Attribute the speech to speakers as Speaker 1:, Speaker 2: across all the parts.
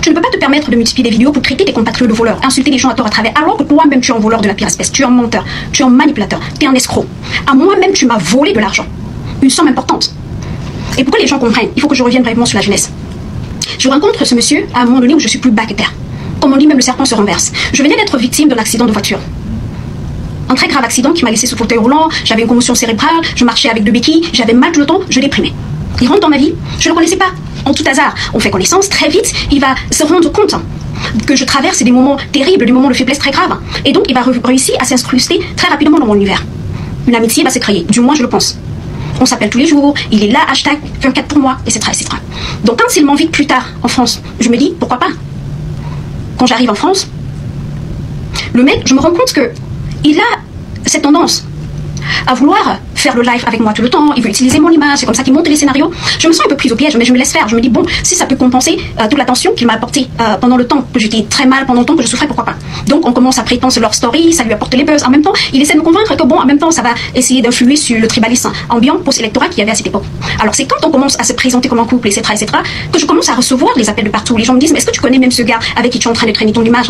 Speaker 1: Tu ne peux pas te permettre de multiplier des vidéos pour traiter tes compatriotes de voleurs, insulter les gens à tort à travers, alors que toi-même tu es un voleur de la pire espèce, tu es un menteur, tu es un manipulateur, tu es un escroc. À moi-même, tu m'as volé de l'argent. Une somme importante. Et pour que les gens comprennent, il faut que je revienne brièvement sur la jeunesse. Je rencontre ce monsieur à un moment donné où je suis plus bas que terre. Comme on dit, même le serpent se renverse. Je venais d'être victime d'un accident de voiture. Un très grave accident qui m'a laissé sous fauteuil roulant, j'avais une commotion cérébrale, je marchais avec 2 béquilles, j'avais mal tout le temps, je déprimais. Il rentre dans ma vie, je ne le connaissais pas. En tout hasard, on fait connaissance, très vite, il va se rendre compte que je traverse des moments terribles, des moments de faiblesse très graves. Et donc, il va réussir à s'incruster très rapidement dans mon univers. Une amitié va se créer, du moins je le pense. On s'appelle tous les jours, il est là, hashtag 24 pour moi, etc., etc. Donc quand il m'invite plus tard en France, je me dis, pourquoi pas? Quand j'arrive en France, le mec, je me rends compte que il a cette tendance à vouloir faire le live avec moi tout le temps, il veut utiliser mon image, c'est comme ça qu'il monte les scénarios. Je me sens un peu prise au piège, mais je me laisse faire. Je me dis, bon, si ça peut compenser toute l'attention qu'il m'a apportée pendant le temps que j'étais très mal, pendant le temps que je souffrais, pourquoi pas. Donc on commence à prétendre sur leur story, ça lui apporte les buzz. En même temps, il essaie de me convaincre que bon, en même temps, ça va essayer d'influer sur le tribalisme ambiant post-électoral qu'il y avait à cette époque. Alors c'est quand on commence à se présenter comme un couple, etc., etc., que je commence à recevoir les appels de partout. Les gens me disent, mais est-ce que tu connais même ce gars avec qui tu es en train de traîner ton image?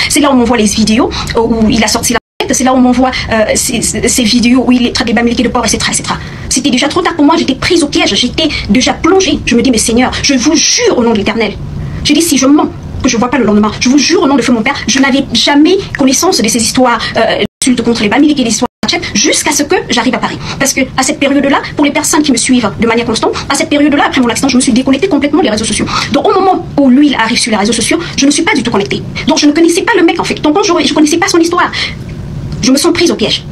Speaker 1: C'est là où on voit les vidéos où il a sorti la... C'est là où on m'envoie ces vidéos où il traite des bamiliqués de porc, etc., etc. C'était déjà trop tard pour moi, j'étais prise au piège, j'étais déjà plongée. Je me dis, mais Seigneur, je vous jure au nom de l'Éternel. J'ai dit, si je mens, que je ne vois pas le lendemain, je vous jure au nom de feu mon Père, je n'avais jamais connaissance de ces histoires d'insultes contre les bamiliqués, des histoires jusqu'à ce que j'arrive à Paris. Parce que à cette période-là, pour les personnes qui me suivent de manière constante, à cette période-là, après mon accident, je me suis déconnectée complètement des réseaux sociaux. Donc au moment où lui, il arrive sur les réseaux sociaux, je ne suis pas du tout connectée. Donc je ne connaissais pas le mec en fait. Donc quand je ne connaissais pas son histoire, je me sens prise au piège.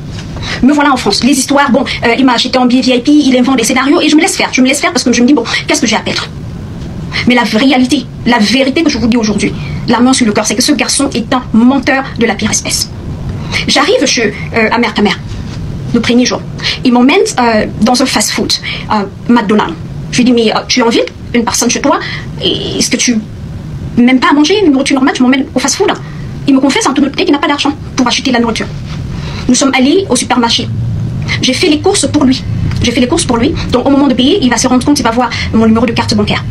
Speaker 1: Me voilà en France. Les histoires, bon, il m'a acheté en billet VIP, il invente des scénarios et je me laisse faire. Je me laisse faire parce que je me dis, bon, qu'est-ce que j'ai à perdre? Mais la réalité, la vérité que je vous dis aujourd'hui, la main sur le cœur, c'est que ce garçon est un menteur de la pire espèce. J'arrive chez Amer Kamer, le premier jour. Il m'emmène dans un fast-food, McDonald's. Je lui dis, mais tu invites une personne chez toi, et est-ce que tu n'aimes pas à manger une nourriture normale, tu m'emmènes au fast-food? Il me confesse en toute honnêteté qu'il n'a pas d'argent pour acheter de la nourriture. Nous sommes allés au supermarché. J'ai fait les courses pour lui. J'ai fait les courses pour lui. Donc au moment de payer, il va se rendre compte, il va voir mon numéro de carte bancaire.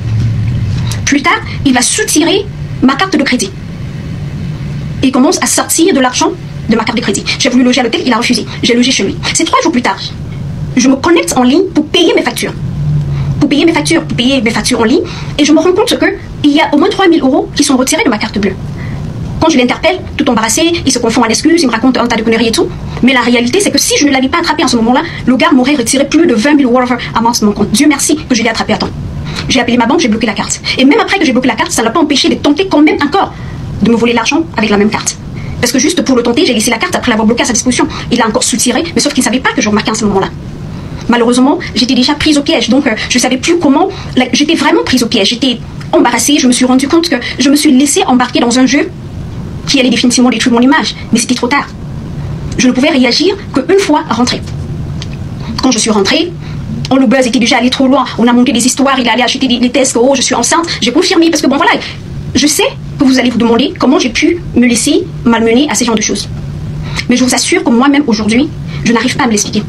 Speaker 1: Plus tard, il va soutirer ma carte de crédit. Il commence à sortir de l'argent de ma carte de crédit. J'ai voulu loger à l'hôtel, il a refusé. J'ai logé chez lui. C'est 3 jours plus tard. Je me connecte en ligne pour payer mes factures. Pour payer mes factures en ligne. Et je me rends compte qu'il y a au moins 3 000 € qui sont retirés de ma carte bleue. Quand je l'interpelle, tout embarrassé, il se confond en excuses, il me raconte un tas de conneries et tout. Mais la réalité, c'est que si je ne l'avais pas attrapé en ce moment-là, le gars m'aurait retiré plus de 20 000 € à mon compte. Dieu merci que je l'ai attrapé à temps. J'ai appelé ma banque, j'ai bloqué la carte. Et même après que j'ai bloqué la carte, ça ne l'a pas empêché de tenter quand même encore de me voler l'argent avec la même carte. Parce que juste pour le tenter, j'ai laissé la carte après l'avoir bloquée à sa disposition. Il a encore soutiré, mais sauf qu'il ne savait pas que je remarquais en ce moment-là. Malheureusement, j'étais déjà prise au piège, donc je ne savais plus comment... J'étais vraiment prise au piège, j'étais embarrassée, je me suis rendu compte que je me suis laissée embarquer dans un jeu qui allait définitivement détruire mon image, mais c'était trop tard. Je ne pouvais réagir qu'une fois rentrée. Quand je suis rentrée, le buzz était déjà allé trop loin, on a monté des histoires, il allait acheter des tests, oh je suis enceinte, j'ai confirmé, parce que bon voilà, je sais que vous allez vous demander comment j'ai pu me laisser malmener à ces genres de choses. Mais je vous assure que moi-même aujourd'hui, je n'arrive pas à me l'expliquer.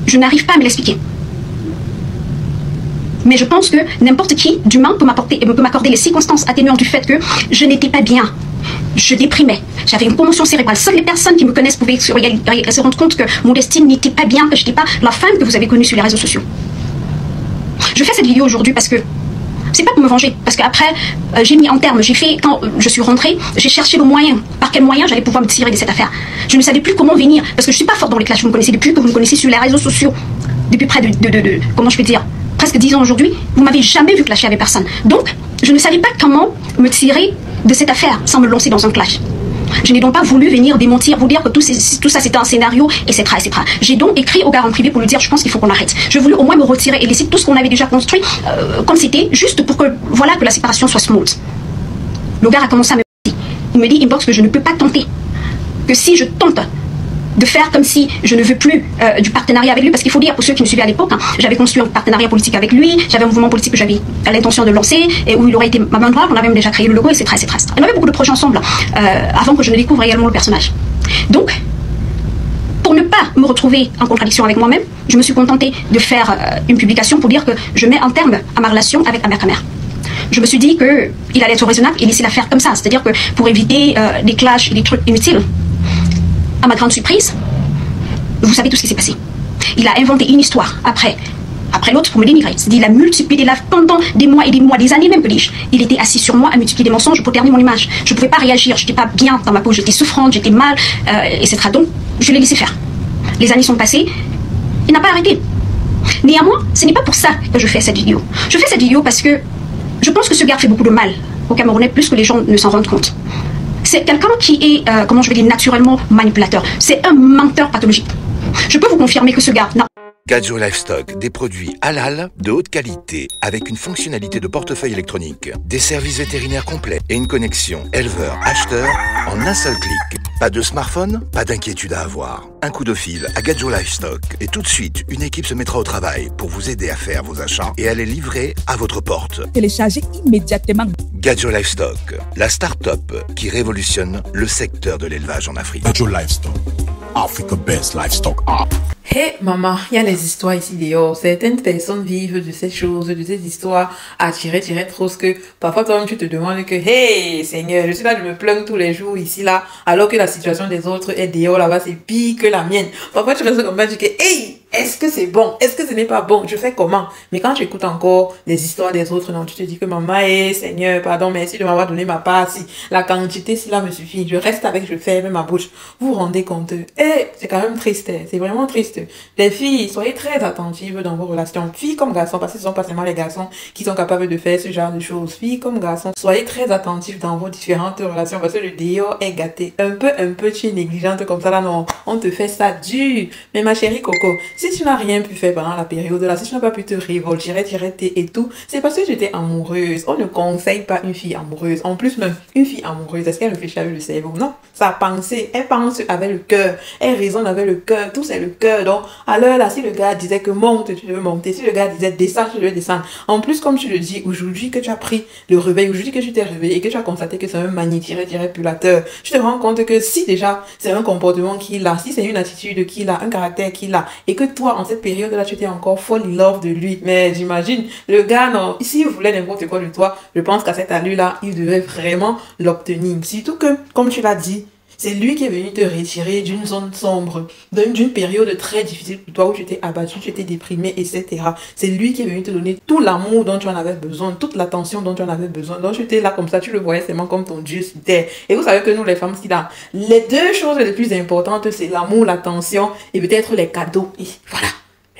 Speaker 1: Je n'arrive pas à me l'expliquer. Mais je pense que n'importe qui d'humain peut m'accorder les circonstances atténuantes du fait que je n'étais pas bien. Je déprimais. J'avais une commotion cérébrale. Seules les personnes qui me connaissent pouvaient se rendre compte que mon destin n'était pas bien, que je n'étais pas la femme que vous avez connue sur les réseaux sociaux. Je fais cette vidéo aujourd'hui parce que c'est pas pour me venger. Parce qu'après, j'ai mis en terme, quand je suis rentrée, j'ai cherché le moyen. Par quel moyen j'allais pouvoir me tirer de cette affaire. Je ne savais plus comment venir. Parce que je ne suis pas forte dans les clashs. Vous me connaissez depuis que vous me connaissez sur les réseaux sociaux. Depuis près comment je peux dire, presque 10 ans aujourd'hui, vous m'avez jamais vu clasher avec personne. Donc, je ne savais pas comment me tirer de cette affaire sans me lancer dans un clash. Je n'ai donc pas voulu venir démentir, vous dire que tout ça c'était un scénario, etc., etc. J'ai donc écrit au gars en privé pour lui dire, je pense qu'il faut qu'on arrête. Je voulais au moins me retirer et laisser tout ce qu'on avait déjà construit comme c'était, juste pour que, voilà, que la séparation soit smooth. Le gars a commencé à me dire, il me dit, inbox, que je ne peux pas tenter. Que si je tente de faire comme si je ne veux plus du partenariat avec lui, parce qu'il faut dire, pour ceux qui me suivaient à l'époque, j'avais construit un partenariat politique avec lui, j'avais un mouvement politique que j'avais l'intention de lancer, et où il aurait été ma main droite, on avait même déjà créé le logo, etc., etc. On avait beaucoup de projets ensemble, avant que je ne découvre également le personnage. Donc, pour ne pas me retrouver en contradiction avec moi-même, je me suis contentée de faire une publication pour dire que je mets un terme à ma relation avec Amer Kamer. Je me suis dit qu'il allait être raisonnable et laisser l'affaire comme ça. C'est-à-dire que pour éviter des clashs et des trucs inutiles, à ma grande surprise, vous savez tout ce qui s'est passé. Il a inventé une histoire après l'autre pour me dénigrer. C'est-à-dire il a multiplié des lives pendant des mois et des mois, des années même que dis-je. Il était assis sur moi à multiplier des mensonges pour ternir mon image. Je ne pouvais pas réagir, je n'étais pas bien dans ma peau, j'étais souffrante, j'étais mal, etc. Donc je l'ai laissé faire. Les années sont passées, il n'a pas arrêté. Néanmoins, ce n'est pas pour ça que je fais cette vidéo. Je fais cette vidéo parce que je pense que ce gars fait beaucoup de mal aux Camerounais, plus que les gens ne s'en rendent compte. C'est quelqu'un qui est, comment je vais dire, naturellement manipulateur. C'est un menteur pathologique. Je peux vous confirmer que ce gars... Non.
Speaker 2: Gadjo Livestock, des produits halal de haute qualité avec une fonctionnalité de portefeuille électronique, des services vétérinaires complets et une connexion éleveur-acheteur en un seul clic. Pas de smartphone, pas d'inquiétude à avoir. Un coup de fil à Gadjo Livestock et tout de suite, une équipe se mettra au travail pour vous aider à faire vos achats et à les livrer à votre porte.
Speaker 3: Téléchargez immédiatement
Speaker 2: Gadjo Livestock, la start-up qui révolutionne le secteur de l'élevage en Afrique.
Speaker 4: Gadjo Livestock, Africa Best Livestock App.
Speaker 5: Hey maman, il y a les histoires ici dehors. Certaines personnes vivent de ces choses, de ces histoires à tirer trop que parfois toi-même tu te demandes que hey Seigneur, je suis là, je me plains tous les jours ici là, alors que la situation des autres est dehors là-bas, c'est pire que la mienne. Parfois tu restes comme ça, tu dis que hey, est-ce que c'est bon? Est-ce que ce n'est pas bon? Je fais comment? Mais quand tu écoutes encore les histoires des autres, non, tu te dis que maman, hey Seigneur, pardon, merci de m'avoir donné ma part. Si la quantité, si là me suffit, je reste avec, je ferme ma bouche. Vous vous rendez compte? Eh, c'est quand même triste, c'est vraiment triste. Les filles, soyez très attentives dans vos relations. Filles comme garçons, parce que ce sont pas seulement les garçons qui sont capables de faire ce genre de choses. Filles comme garçons, soyez très attentifs dans vos différentes relations parce que le dehors est gâté. Un peu, tu es négligente comme ça là, non, on te fait ça dur. Mais ma chérie Coco, si tu n'as rien pu faire pendant la période là, si tu n'as pas pu te révolter et tout, c'est parce que tu étais amoureuse. On ne conseille pas une fille amoureuse. En plus même, une fille amoureuse, est-ce qu'elle réfléchit avec le cerveau? Non, sa pensée, elle pense avec le cœur, elle raisonne avec le cœur, tout c'est le cœur. Donc, alors là, si le gars disait que monte, tu veux monter. Si le gars disait descends, tu veux descendre. En plus, comme tu le dis, aujourd'hui que tu as pris le réveil, aujourd'hui que tu t'es réveillé et que tu as constaté que c'est un manipulateur, tu te rends compte que si déjà c'est un comportement qu'il a, si c'est une attitude qu'il a, un caractère qu'il a, et que toi, en cette période-là, tu étais encore fall in love de lui. Mais j'imagine, le gars, non, s'il voulait n'importe quoi de toi, je pense qu'à cette allure-là, il devait vraiment l'obtenir. Surtout que, comme tu l'as dit, c'est lui qui est venu te retirer d'une zone sombre, d'une période très difficile pour toi où tu étais abattu, tu étais déprimé, etc. C'est lui qui est venu te donner tout l'amour dont tu en avais besoin, toute l'attention dont tu en avais besoin. Donc tu étais là comme ça, tu le voyais seulement comme ton Dieu sur terre. Et vous savez que nous les femmes, les deux choses les plus importantes, c'est l'amour, l'attention et peut-être les cadeaux. Et voilà.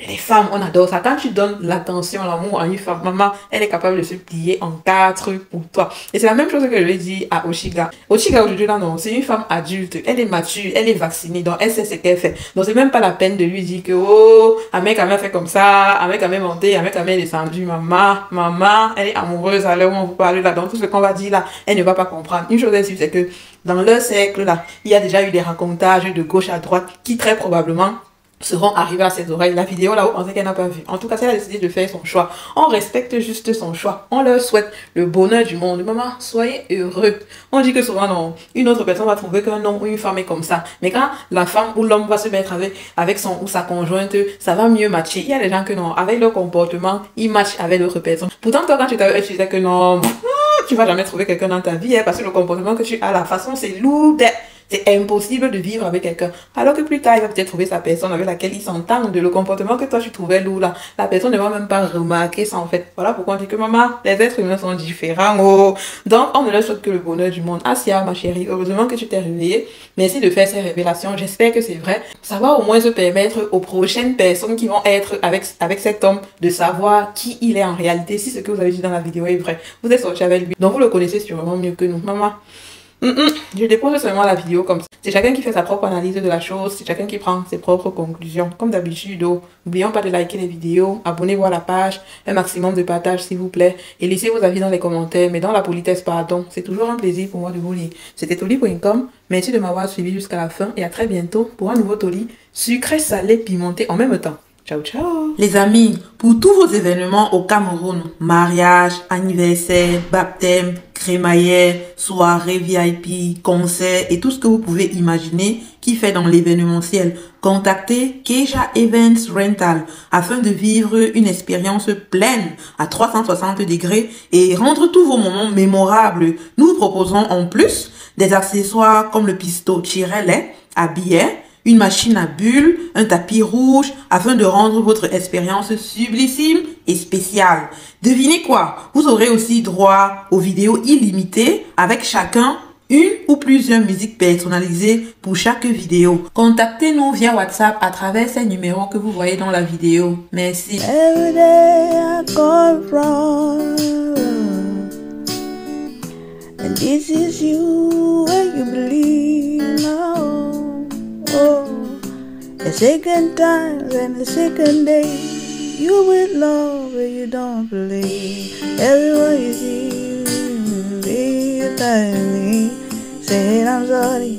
Speaker 5: Les femmes, on adore ça. Quand tu donnes l'attention, l'amour à une femme, maman, elle est capable de se plier en 4 pour toi. Et c'est la même chose que je lui ai dit à Oshiga. Oshiga, aujourd'hui, là, non, c'est une femme adulte. Elle est mature, elle est vaccinée, donc elle sait ce qu'elle fait. Donc, c'est même pas la peine de lui dire que, oh, un mec a fait comme ça, un mec a monté, un mec a descendu, maman, elle est amoureuse à l'heure où on vous parle là. Donc, tout ce qu'on va dire là, elle ne va pas comprendre. Une chose est sûre, c'est que dans leur cercle là, il y a déjà eu des racontages de gauche à droite qui très probablement seront arrivés à ses oreilles. La vidéo là, vous pensez qu'elle n'a pas vu. En tout cas, si elle a décidé de faire son choix, on respecte juste son choix. On leur souhaite le bonheur du monde. Maman, soyez heureux. On dit que souvent, non, une autre personne va trouver qu'un homme ou une femme est comme ça. Mais quand la femme ou l'homme va se mettre avec son ou sa conjointe, ça va mieux matcher. Il y a des gens que non, avec leur comportement, ils matchent avec l'autre personne. Pourtant, toi, quand tu disais que non, tu vas jamais trouver quelqu'un dans ta vie, hein, parce que le comportement que tu as, la façon, c'est lourd. C'est impossible de vivre avec quelqu'un. Alors que plus tard, il va peut-être trouver sa personne avec laquelle il s'entend. De le comportement que toi, tu trouvais lourd là. La personne ne va même pas remarquer ça en fait. Voilà pourquoi on dit que maman, les êtres humains sont différents. Oh. Donc, on ne leur souhaite que le bonheur du monde. Asia, ma chérie, heureusement que tu t'es réveillée. Merci de faire ces révélations. J'espère que c'est vrai. Ça va au moins se permettre aux prochaines personnes qui vont être avec cet homme de savoir qui il est en réalité. Si ce que vous avez dit dans la vidéo est vrai. Vous êtes sorti avec lui. Donc, vous le connaissez sûrement mieux que nous. Maman. Je dépose seulement la vidéo comme ça. C'est chacun qui fait sa propre analyse de la chose, c'est chacun qui prend ses propres conclusions. Comme d'habitude, n'oublions pas de liker les vidéos, abonnez-vous à la page, un maximum de partage s'il vous plaît, et laissez vos avis dans les commentaires, mais dans la politesse, pardon. C'est toujours un plaisir pour moi de vous lire. C'était Toli.com, merci de m'avoir suivi jusqu'à la fin, et à très bientôt pour un nouveau Toli sucré, salé, pimenté en même temps. Ciao, ciao. Les amis, pour tous vos événements au Cameroun, mariage, anniversaire, baptême, crémaillère, soirée VIP, concert et tout ce que vous pouvez imaginer qui fait dans l'événementiel, contactez Keja Events Rental afin de vivre une expérience pleine à 360 degrés et rendre tous vos moments mémorables. Nous vous proposons en plus des accessoires comme le pisto-tirelet à billets, une machine à bulles, un tapis rouge, afin de rendre votre expérience sublissime et spéciale. Devinez quoi? Vous aurez aussi droit aux vidéos illimitées avec chacun une ou plusieurs musiques personnalisées pour chaque vidéo. Contactez-nous via WhatsApp à travers ces numéros que vous voyez dans la vidéo. Merci.
Speaker 3: Every day I go wrong, and this is you when you believe now. Oh, the second time and the second day, you will love but you don't believe. Everyone you see, be telling me, saying I'm sorry.